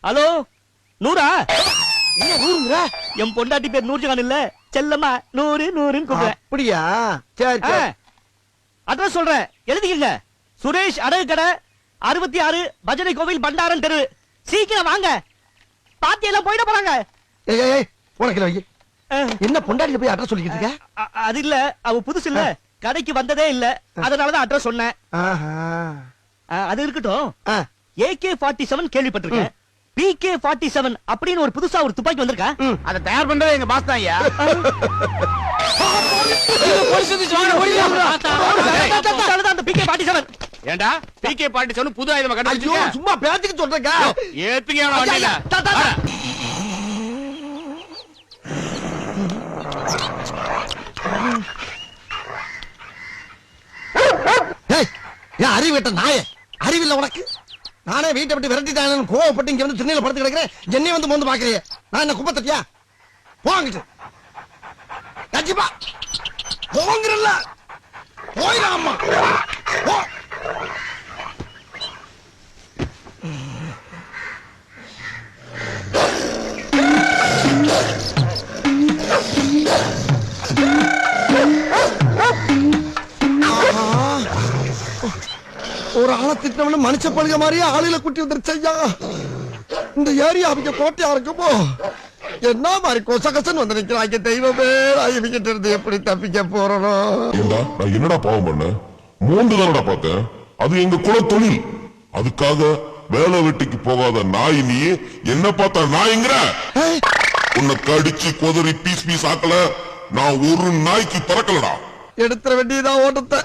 Hello நூறா? என்ன நூறுங்கிற? என் பொண்டாட்டி பேர் நூர்ஜஹான் இல்ல, செல்லம்மா நூறு நூறுன்னு கூப்பிடுறேன். அப்படியா? சரி சரி. அட்ரஸ் சொல்றேன், எழுதிக்கங்க. சுரேஷ் அடகு கடை, 66 பஜனை கோவில், பண்டாரன் தெரு. சீக்கிரம் வாங்க, பாத்தி எல்லாம் போயிட போறாங்க. ஏய் ஏய் உனக்கு வை. என்ன பொண்டாட்டில போய் அட்ரஸ் சொல்லிக்கிட்டு இருக்க? அது இல்ல, அவ புதுசு இல்ல, கடைக்கு வந்ததே இல்ல, அதனாலதான் அட்ரஸ் சொன்னேன். அது இருக்கட்டும். AK-47 கேள்விப்பட்டிருக்கேன். PK-47 அப்படின்னு ஒரு புதுசா ஒரு துப்பாக்கி வந்திருக்கா? அதை தயார் பண்றது எங்க பாஸ் தான் ஐயா. அந்த PK-47 ஏண்டா PK-47 புது ஆயுதமா ஐயோ கண்டுபிடிச்சிருக்க? சும்மா பேச்சுக்கு சொல்றேங்க. ஏத்துங்க அவன வண்டியில. ஏய் அறிவிட்ட நாயே, அறிவில்ல உனக்கு? நானே வீட்டை விட்டு விரட்டிட்டானு கோவப்பட்டு இங்க வந்து திண்ணையில படுத்து கிடக்கிறேன். என்னைய வந்து மோந்து பாக்குறிய? நான் என்ன குப்பை தட்டியா? போங்கிட்டு கண்டிப்பா போங்கிறல்ல, போயிடாமா போ. ஒரு ஆளை திட்டவன மனுஷ பழுக மாதிரியே ஆளுல குட்டி வந்துருச்சு ஐயா. இந்த ஏரியா அவங்க கோட்டையா இருக்குமோ? என்ன மாதிரி கொசகசன் வந்து நிக்கிறாங்க. தெய்வமே, இவங்கிட்ட இருந்து எப்படி தப்பிக்க போறனோ? நான் என்னடா பாவம் பண்ண? 3 தானடா பார்த்தேன். அது எங்க குல தொழில். அதுக்காக வேலை வெட்டிக்கு போகாத நாய் நீ என்ன பார்த்தா நாய்ங்கிற? உன்னை கடிச்சு கொதறி பீஸ் பீஸ் ஆக்கல நான் ஒரு நாய்க்கு பறக்கலடா. எடுத்துற வேண்டியதான் ஓட்டத்தை.